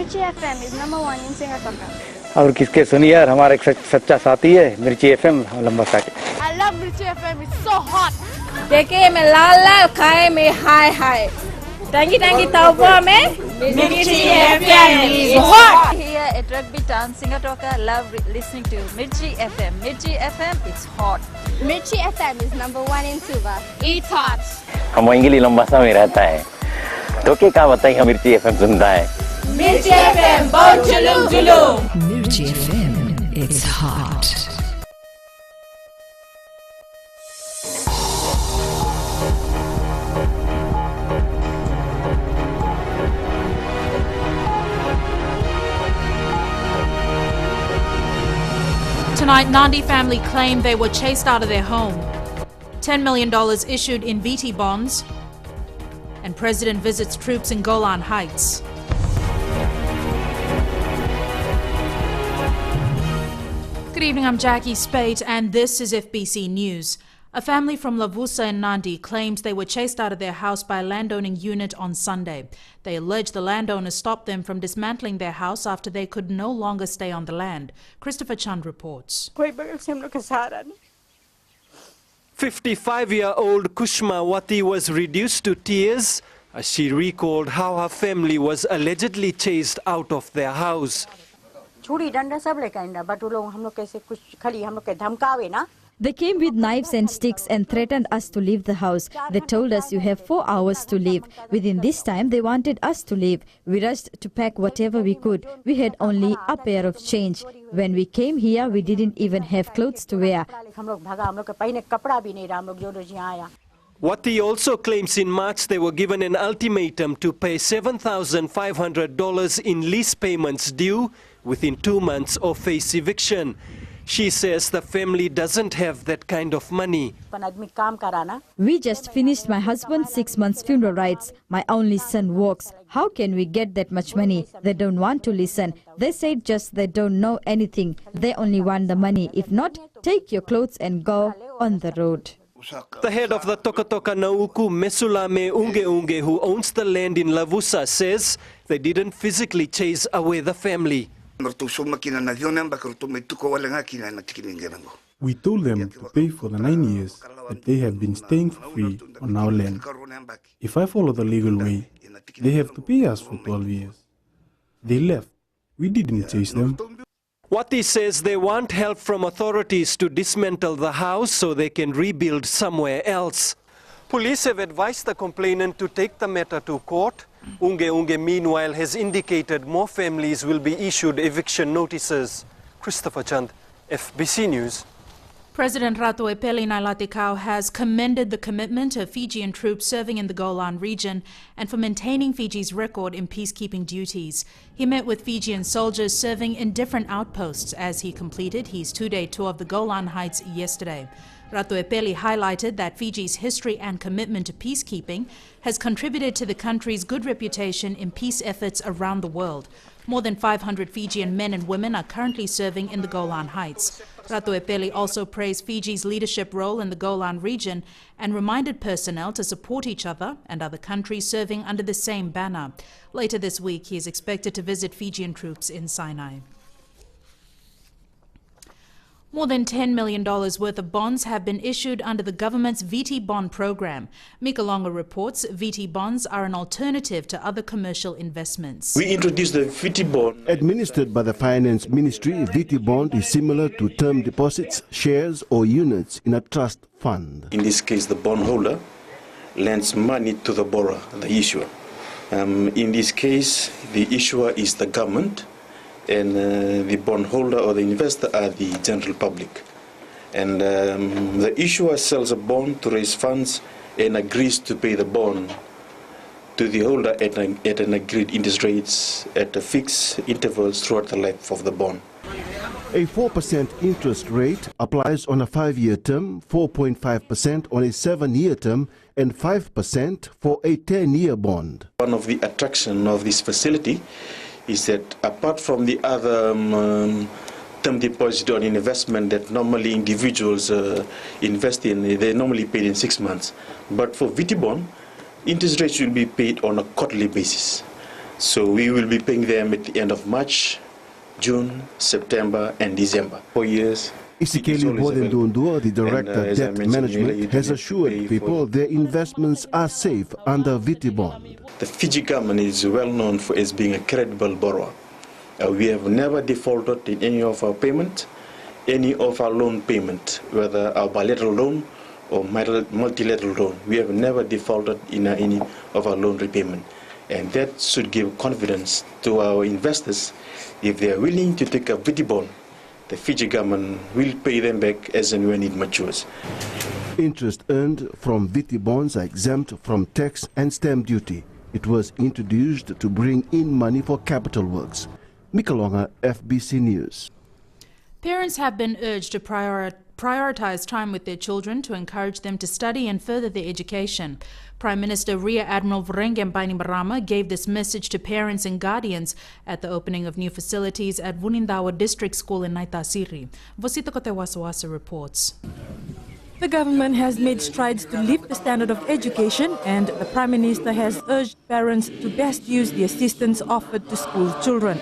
Mirchi FM is #1 in Singapore. और किसके सुनिए यार, हमारा एक सच्चा साथी है मिर्ची एफएम लंबा साथी. I love Mirchi FM. It's so hot. देखे में लाल लाल, खाए में हाय हाय. Tangi taupo में Mirchi FM is hot. Here at Rugby Town, Singapore, love listening to Mirchi FM. Mirchi FM, it's hot. Mirchi FM is #1 in Suva. It's hot. हम English लंबा समय रहता है तो क्या बताइए हम मिर्ची एफएम सुनता है. Mirchi FM, बहुत जुलूम. Mirchi FM, it's hot. Tonight, Nandi family claimed they were chased out of their home. $10 million issued in Viti bonds. And President visits troops in Golan Heights. Good evening, I'm Jackie Spate and this is FBC News. A family from Lavusa in Nandi claims they were chased out of their house by a landowning unit on Sunday. They allege the landowner stopped them from dismantling their house after they could no longer stay on the land. Christopher Chand reports. 55-year-old Kushmawati was reduced to tears as she recalled how her family was allegedly chased out of their house. They came with knives and sticks and threatened us to leave the house. They told us you have 4 hours to leave. Within this time, they wanted us to leave. We rushed to pack whatever we could. We had only a pair of change. When we came here, we didn't even have clothes to wear. Wati also claims in March they were given an ultimatum to pay $7,500 in lease payments due within 2 months or face eviction. She says the family doesn't have that kind of money. We just finished my husband's 6 months funeral rites. My only son works. How can we get that much money? They don't want to listen. They said just they don't know anything. They only want the money. If not, take your clothes and go on the road. The head of the Toka Toka Nauku, Mesulame Unge, who owns the land in Lavusa, says they didn't physically chase away the family. We told them to pay for the 9 years that they have been staying for free on our land. If I follow the legal way, they have to pay us for 12 years. They left. We didn't chase them. Wati says they want help from authorities to dismantle the house so they can rebuild somewhere else. Police have advised the complainant to take the matter to court. Unge meanwhile has indicated more families will be issued eviction notices. Christopher Chand, FBC News. President Ratoepeli Nailatikau has commended the commitment of Fijian troops serving in the Golan region and for maintaining Fiji's record in peacekeeping duties. He met with Fijian soldiers serving in different outposts as he completed his 2-day tour of the Golan Heights yesterday. Ratoepeli highlighted that Fiji's history and commitment to peacekeeping has contributed to the country's good reputation in peace efforts around the world. More than 500 Fijian men and women are currently serving in the Golan Heights. Ratoepeli also praised Fiji's leadership role in the Golan region and reminded personnel to support each other and other countries serving under the same banner. Later this week, he is expected to visit Fijian troops in Sinai. More than $10 million worth of bonds have been issued under the government's Viti bond program. Mika Longa reports Viti bonds are an alternative to other commercial investments. We introduced the Viti bond. Administered by the Finance Ministry, Viti bond is similar to term deposits, shares or units in a trust fund. In this case, the bondholder lends money to the borrower, the issuer. In this case, the issuer is the government, and the bondholder or the investor are the general public. And the issuer sells a bond to raise funds and agrees to pay the bond to the holder at an agreed interest rates at a fixed intervals throughout the life of the bond. A 4% interest rate applies on a 5-year term, 4.5% on a 7-year term, and 5% for a 10-year bond. One of the attractions of this facility is that apart from the other term deposit on investment that normally individuals invest in, they're normally paid in 6 months. But for Viti bond, interest rates will be paid on a quarterly basis. So we will be paying them at the end of March, June, September, and December. 4 years. Isikeli Bodendundua, the Director Debt Management, has assured people their investments are safe under Viti bond. The Fiji government is well known for as being a credible borrower. We have never defaulted in any of our payment, any of our loan payment, whether our bilateral loan or multilateral loan. We have never defaulted in any of our loan repayment. And that should give confidence to our investors. If they are willing to take a Viti bond, the Fiji government will pay them back as and when it matures. Interest earned from Viti bonds are exempt from tax and stamp duty. It was introduced to bring in money for capital works. Mikalonga, FBC News. Parents have been urged to prioritize time with their children to encourage them to study and further their education. Prime Minister Rear Admiral Vurenge Bainimarama gave this message to parents and guardians at the opening of new facilities at Vunindawa District School in Naitasiri. Vosita Kotewasawasa reports. The government has made strides to lift the standard of education, and the Prime Minister has urged parents to best use the assistance offered to school children.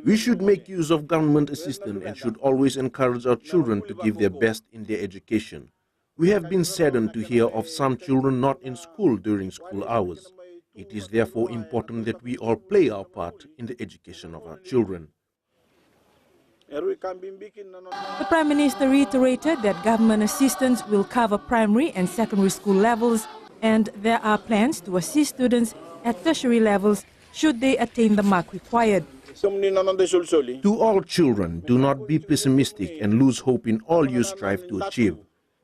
We should make use of government assistance and should always encourage our children to give their best in their education. We have been saddened to hear of some children not in school during school hours. It is therefore important that we all play our part in the education of our children. The Prime Minister reiterated that government assistance will cover primary and secondary school levels, and there are plans to assist students at tertiary levels should they attain the mark required. To all children, do not be pessimistic and lose hope in all you strive to achieve.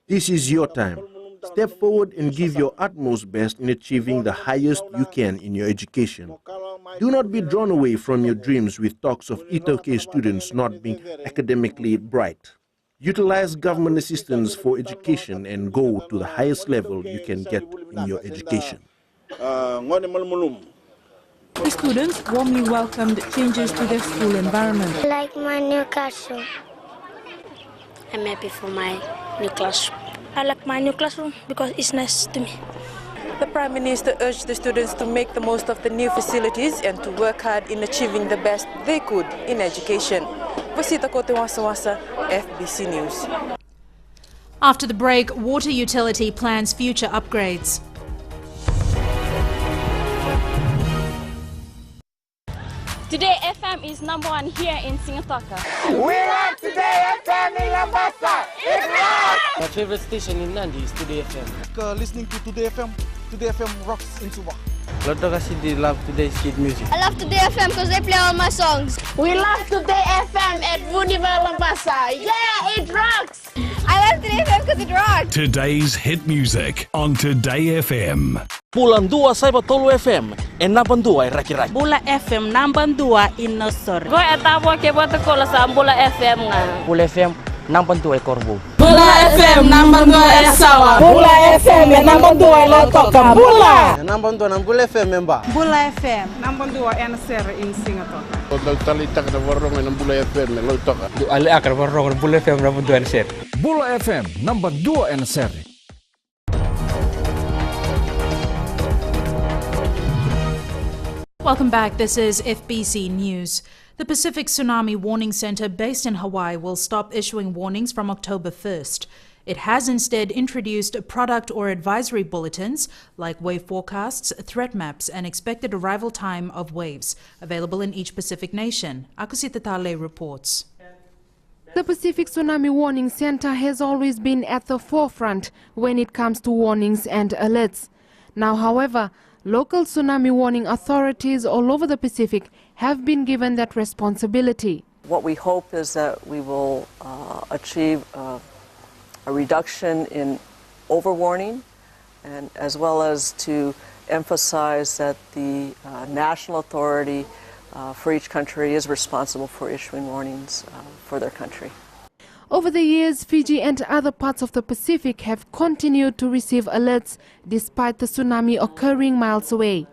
This is your time. Step forward and give your utmost best in achieving the highest you can in your education. Do not be drawn away from your dreams with talks of Itoke students not being academically bright. Utilize government assistance for education and go to the highest level you can get in your education. The students warmly welcomed changes to their school environment. I like my new classroom. I'm happy for my new classroom. I like my new classroom because it's nice to me. The Prime Minister urged the students to make the most of the new facilities and to work hard in achieving the best they could in education. Vasita Kotewasawasa, FBC News. After the break, water utility plans future upgrades. Today FM is #1 here in Singapore. We like Today FM in Lambasa. It's rock! My favorite station in Nandi is Today FM. Listening to Today FM. Today FM rocks in Subah. Loto kasi di love today's kid music. I love Today FM because they play all my songs. We love Today FM at Vunindawa Lambasa. Yeah, it rocks! I love Today FM because it rocks. Today's hit music on Today FM. Bulan 2 sa Tolu FM, number 2 raki-raki. Bula FM number 2 in Nosor. Go etabo ke boto kola sa Bula FM nga. Bula FM number 2 Korbu. Bula FM number 2 Sawa. Bula FM number 2 Lotoka. Bula. Number 2 Bula FM member. Bula FM number 2 NSR in Singapore. Hotel Talitak na warong ng Bula FM Lotoka. Ali akar warong Bula FM number 2 NSR. Bula FM number 2 NSR. Welcome back. This is FBC News. The Pacific Tsunami Warning Center based in Hawaii will stop issuing warnings from October 1st. It has instead introduced product or advisory bulletins like wave forecasts, threat maps, and expected arrival time of waves, available in each Pacific nation. Akusita Tale reports. The Pacific Tsunami Warning Center has always been at the forefront when it comes to warnings and alerts. Now, however, local tsunami warning authorities all over the Pacific have been given that responsibility. What we hope is that we will achieve a reduction in overwarning, and as well as to emphasize that the national authority for each country is responsible for issuing warnings for their country. Over the years, Fiji and other parts of the Pacific have continued to receive alerts despite the tsunami occurring miles away.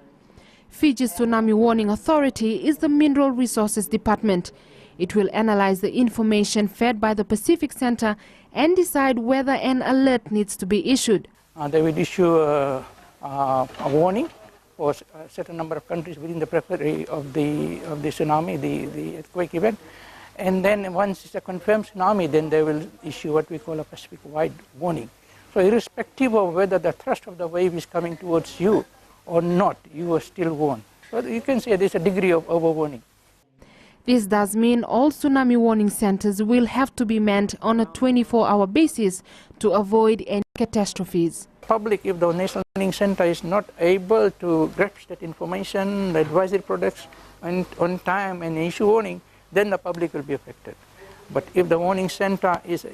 Fiji's Tsunami Warning Authority is the Mineral Resources Department. It will analyze the information fed by the Pacific Center and decide whether an alert needs to be issued. They will issue a warning for a certain number of countries within the periphery of the tsunami, the earthquake event. And then once it's a confirmed tsunami, then they will issue what we call a Pacific-wide warning. So irrespective of whether the thrust of the wave is coming towards you or not, you are still warned. So you can say there's a degree of overwarning. This does mean all tsunami warning centers will have to be manned on a 24-hour basis to avoid any catastrophes. Public, if the National Warning Center is not able to grasp that information, the advisory products on time and issue warning, then the public will be affected. But if the warning center is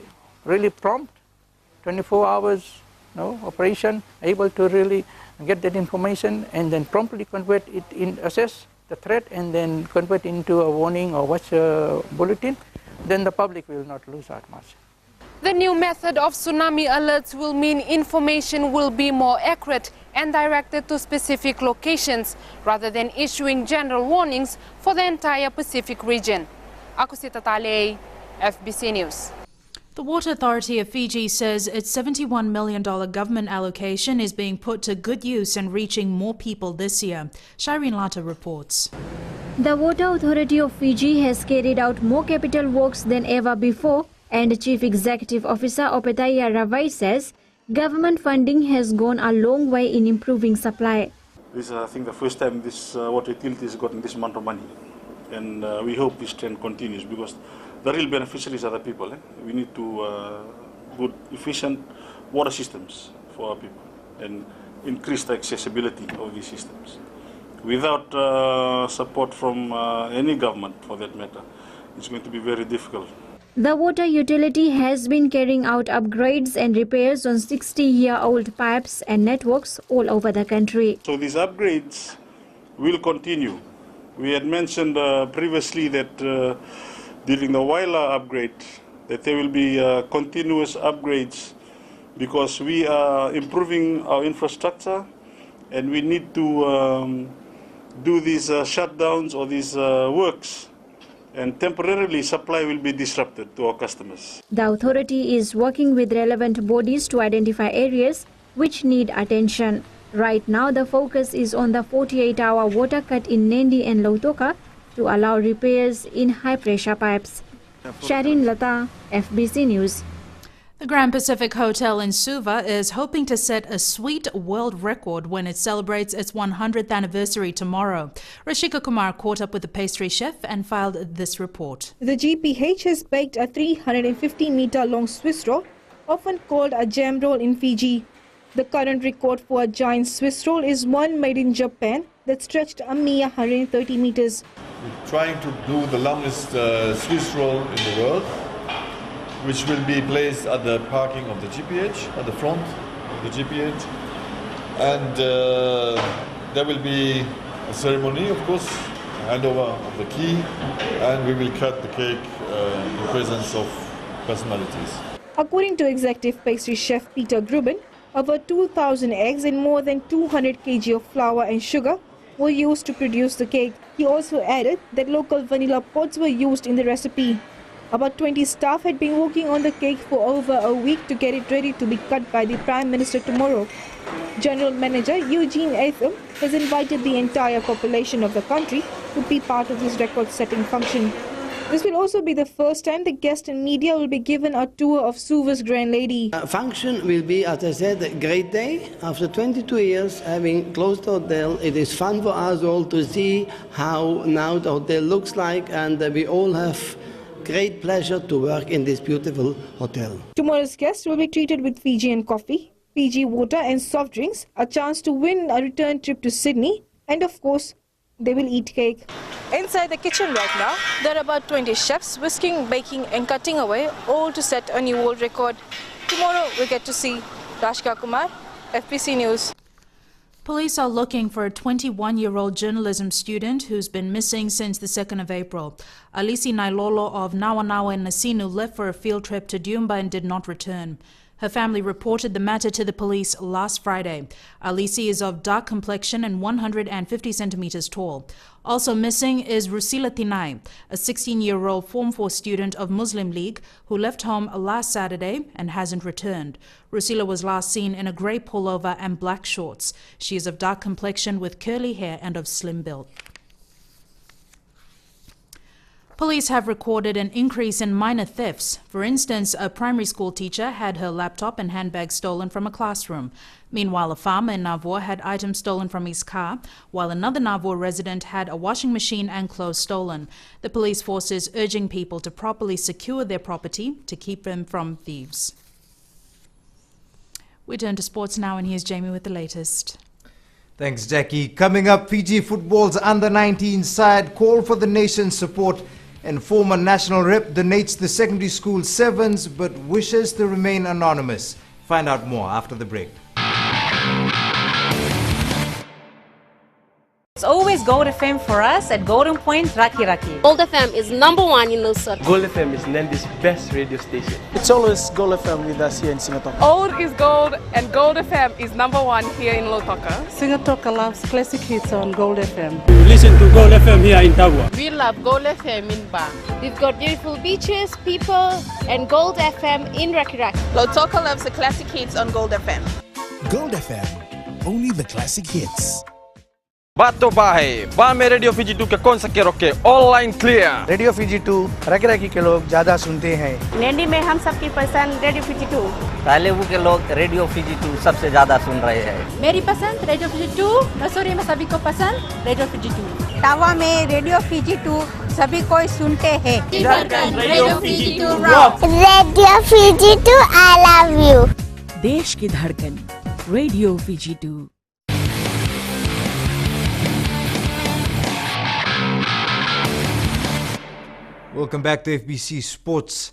really prompt, 24 hours operation, able to really get that information and then promptly convert it in, assess the threat and then convert into a warning or watch a bulletin, then the public will not lose out much. The new method of tsunami alerts will mean information will be more accurate and directed to specific locations rather than issuing general warnings for the entire Pacific region. Aku Sita Tale, FBC News. The Water Authority of Fiji says its $71 million government allocation is being put to good use and reaching more people this year. Shireen Lata reports. The Water Authority of Fiji has carried out more capital works than ever before, and Chief Executive Officer Opetaya Ravai says government funding has gone a long way in improving supply. This is, I think, the first time this water utility has gotten this amount of money. And we hope this trend continues because the real beneficiaries are the people. We need to put efficient water systems for our people and increase the accessibility of these systems. Without support from any government, for that matter, it's going to be very difficult. The water utility has been carrying out upgrades and repairs on 60-year-old pipes and networks all over the country. So these upgrades will continue. We had mentioned previously that during the Waila upgrade, that there will be continuous upgrades because we are improving our infrastructure and we need to do these shutdowns or these works, and temporarily supply will be disrupted to our customers. The authority is working with relevant bodies to identify areas which need attention. Right now, the focus is on the 48-hour water cut in Nendi and Lautoka to allow repairs in high-pressure pipes. Shireen Lata, FBC News. The Grand Pacific Hotel in Suva is hoping to set a sweet world record when it celebrates its 100th anniversary tomorrow. Rashika Kumar caught up with the pastry chef and filed this report. The GPH has baked a 350-meter-long Swiss roll, often called a jam roll in Fiji. The current record for a giant Swiss roll is one made in Japan that stretched a mere 130 meters. We're trying to do the longest Swiss roll in the world, which will be placed at the parking of the GPH, at the front of the GPH. And there will be a ceremony, of course, handover of the key, and we will cut the cake in the presence of personalities. According to executive pastry chef Peter Gruben, over 2,000 eggs and more than 200 kg of flour and sugar were used to produce the cake. He also added that local vanilla pods were used in the recipe. About 20 staff had been working on the cake for over a week to get it ready to be cut by the Prime Minister tomorrow. General Manager Eugene Atham has invited the entire population of the country to be part of this record-setting function. This will also be the first time the guests and media will be given a tour of Suva's Grand Lady. Function will be, as I said, a great day. After 22 years having closed the hotel, it is fun for us all to see how now the hotel looks like, and we all have great pleasure to work in this beautiful hotel. Tomorrow's guests will be treated with Fijian coffee, Fiji water and soft drinks, a chance to win a return trip to Sydney, and of course, they will eat cake. Inside the kitchen right now, there are about 20 chefs whisking, baking and cutting away, all to set a new world record. Tomorrow we get to see. Rashika Kumar, FBC News. Police are looking for a 21-year-old journalism student who's been missing since the 2nd of April. Alisi Nailolo of Nawanawa and Nasinu left for a field trip to Diumba and did not return. Her family reported the matter to the police last Friday. Alisi is of dark complexion and 150 centimeters tall. Also missing is Rusila Tinai, a 16-year-old Form 4 student of Muslim League who left home last Saturday and hasn't returned. Rusila was last seen in a grey pullover and black shorts. She is of dark complexion with curly hair and of slim build. Police have recorded an increase in minor thefts. For instance, a primary school teacher had her laptop and handbag stolen from a classroom. Meanwhile, a farmer in Navor had items stolen from his car, while another Navor resident had a washing machine and clothes stolen. The police force is urging people to properly secure their property to keep them from thieves. We turn to sports now, and here's Jamie with the latest. Thanks, Jackie. Coming up, Fiji football's under-19 side call for the nation's support, and former national rep donates the secondary school sevens but wishes to remain anonymous. Find out more after the break. It's always Gold FM for us at Golden Point, Raki. Gold FM is #1 in Nusrat. Gold FM is Nandi's best radio station. It's always Gold FM with us here in Singapore. Old is gold, and Gold FM is #1 here in Lautoka. Singapore loves classic hits on Gold FM. You listen to Gold FM here in Tagua. We love Gold FM in Ba. We've got beautiful beaches, people, and Gold FM in Raki. Lautoka loves the classic hits on Gold FM. Gold FM, only the classic hits. Bato Bahe, Bame Radio Fiji 2 के कौन सा के रोके online clear radio Fiji 2 rocky के लोग ज्यादा सुनते हैं। नैनी में हम सबकी पसंद रेडियो फिजी 2। तालेबू के लोग रेडियो फीजी 2 सबसे ज्यादा सुन रहे हैं। मेरी पसंद रेडियो फिजी 2, नसोरी में सभी को पसंद रेडियो फिजी 2। टावा में रेडियो फिजी 2 सभी कोई सुनते हैं। Radio Fiji 2 rock. Radio Fiji 2 I love you. देश की धड़कन radio Fiji 2। Welcome back to FBC Sports.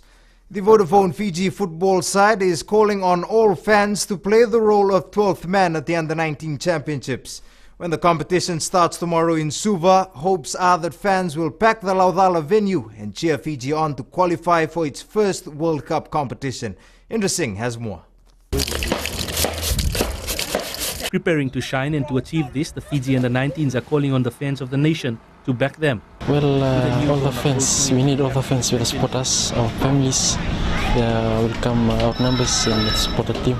The Vodafone Fiji football side is calling on all fans to play the role of 12th man at the Under-19 Championships. When the competition starts tomorrow in Suva, hopes are that fans will pack the Laudala venue and cheer Fiji on to qualify for its first World Cup competition. Indra Singh has more. Preparing to shine, and to achieve this, the Fiji Under-19s are calling on the fans of the nation to back them. Well, all the fans, we need all the fans will support us, our families, will come outnumbers and support the team.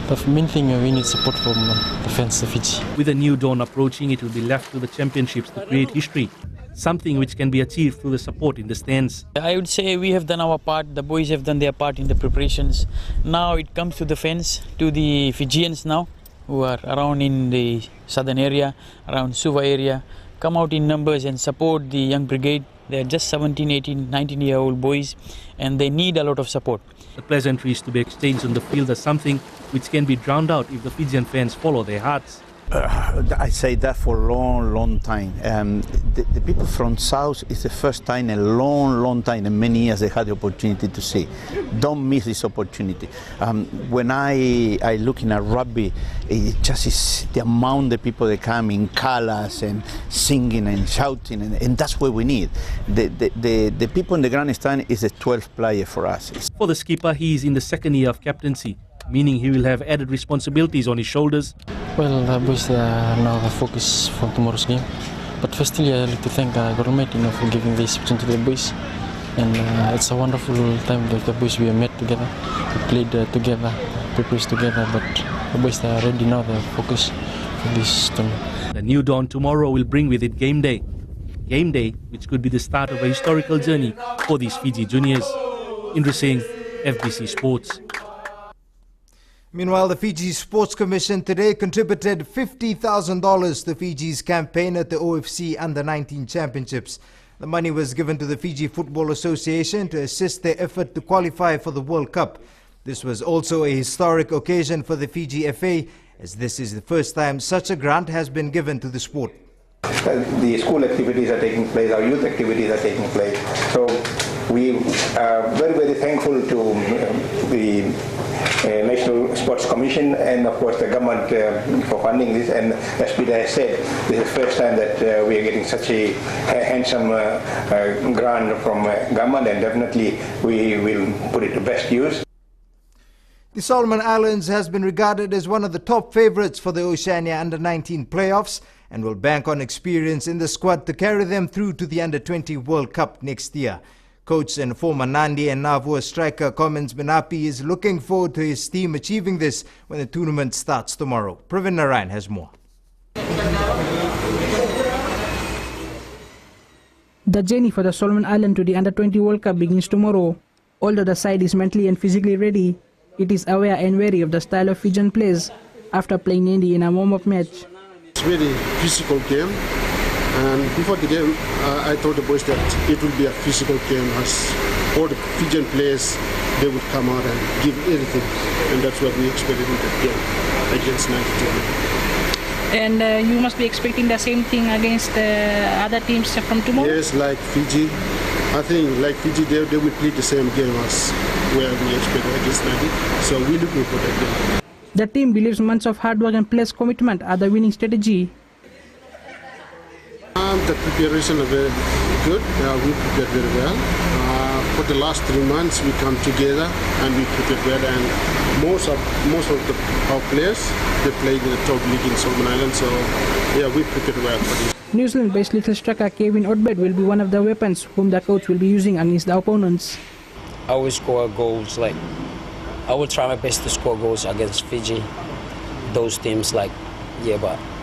The main thing, we need support from the fans of Fiji. With a new dawn approaching, it will be left to the championships to create history, something which can be achieved through the support in the stands. I would say we have done our part, the boys have done their part in the preparations. Now it comes to the fans, to the Fijians now, who are around in the southern area, around Suva area. Come out in numbers and support the young brigade. They are just 17, 18, 19-year-old boys, and they need a lot of support. The pleasantries to be exchanged on the field are something which can be drowned out if the Fijian fans follow their hearts. I say that for a long time. The people from South, it's the first time in a long time, in many years they had the opportunity to see. Don't miss this opportunity. When I looking at rugby, it just is the amount of people that come in colours and singing and shouting, and that's what we need. The people in the grandstand is the 12th player for us. For the skipper, he is in the second year of captaincy, meaning he will have added responsibilities on his shoulders. Well, the boys are now the focus for tomorrow's game. But firstly, I'd like to thank the government for giving this opportunity to the boys. And it's a wonderful time that the boys we met together, we played together, prepared together. But the boys are ready now, they're focused for this tournament. The new dawn tomorrow will bring with it game day. Game day, which could be the start of a historical journey for these Fiji juniors. Indra Singh, FBC Sports. Meanwhile, the Fiji Sports Commission today contributed $50,000 to Fiji's campaign at the OFC Under-19 Championships. The money was given to the Fiji Football Association to assist their effort to qualify for the World Cup. This was also a historic occasion for the Fiji FA, as this is the first time such a grant has been given to the sport. The school activities are taking place, our youth activities are taking place. So we are very thankful to the National Sports Commission and of course the government for funding this. And as Peter has said, this is the first time that we are getting such a handsome grant from government, and definitely we will put it to best use. The Solomon Islands has been regarded as one of the top favorites for the Oceania Under-19 playoffs and will bank on experience in the squad to carry them through to the Under-20 World Cup next year. Coach and former Nandi and Navua striker Cummins Menapi is looking forward to his team achieving this when the tournament starts tomorrow. Pravin Narayan has more. The journey for the Solomon Island to the Under-20 World Cup begins tomorrow. Although the side is mentally and physically ready, it is aware and wary of the style of Fijian plays after playing Nandi in a warm-up match. It's a very physical game, and before the game I told the boys that it will be a physical game as all the Fijian players, they would come out and give everything, and that's what we expected in that game against 92. And you must be expecting the same thing against other teams from tomorrow? Yes, like Fiji. I think like Fiji, they will play the same game as where we expected against 90. So we're looking for that game. The team believes months of hard work and players' commitment are the winning strategy. The preparation is very good. We prepared very well. For the last 3 months, we come together and we prepared well. And most of our players, they played in the top league in Solomon Islands. So yeah, we prepared well for this. New Zealand-based little striker Kevin Odbed will be one of the weapons whom the coach will be using against the opponents. I will score goals. I will try my best to score goals against Fiji. Those teams, but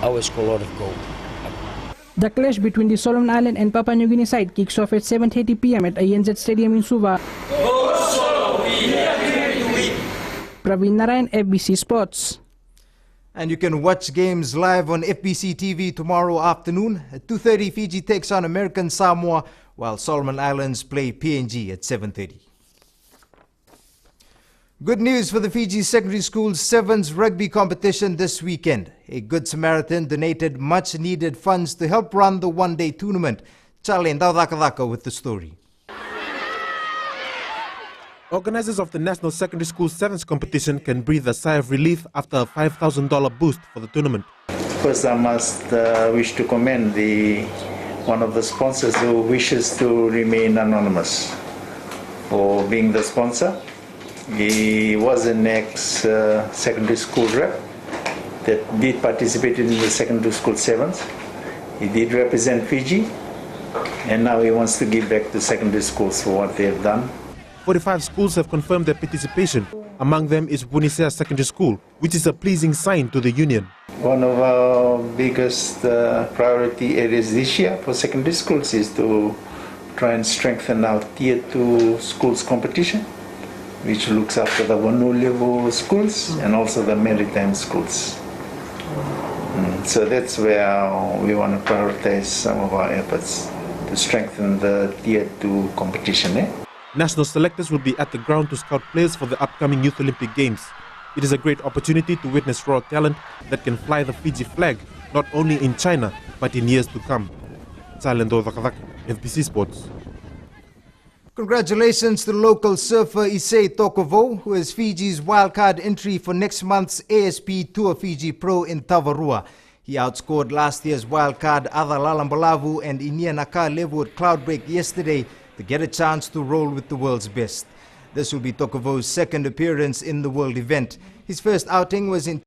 I will score a lot of goals. The clash between the Solomon Island and Papua New Guinea side kicks off at 7:30 p.m. at ANZ Stadium in Suva. Pravin Narayan, FBC Sports. And you can watch games live on FBCTV tomorrow afternoon. At 2:30, Fiji takes on American Samoa, while Solomon Islands play PNG at 7:30. Good news for the Fiji Secondary School's Sevens rugby competition this weekend. A Good Samaritan donated much-needed funds to help run the one-day tournament. Charlie Ndadakadaka with the story. Organizers of the National Secondary School Sevens competition can breathe a sigh of relief after a $5,000 boost for the tournament. First, I must wish to commend one of the sponsors who wishes to remain anonymous for being the sponsor. He was an ex-secondary school rep that did participate in the secondary school sevens. He did represent Fiji, and now he wants to give back to secondary schools for what they have done. 45 schools have confirmed their participation. Among them is Bunisea Secondary School, which is a pleasing sign to the union. One of our biggest priority areas this year for secondary schools is to try and strengthen our Tier 2 schools competition, which looks after the Wanu level schools and also the maritime schools. So that's where we want to prioritize some of our efforts to strengthen the Tier 2 competition. National selectors will be at the ground to scout players for the upcoming Youth Olympic Games. It is a great opportunity to witness raw talent that can fly the Fiji flag, not only in China, but in years to come. FBC Sports. Congratulations to local surfer Issei Tokovo, who has Fiji's wildcard entry for next month's ASP Tour Fiji Pro in Tavarua. He outscored last year's wildcard Ada Lalambalavu and Inia Nakalevu at Cloudbreak yesterday to get a chance to roll with the world's best. This will be Tokovo's second appearance in the world event. His first outing was in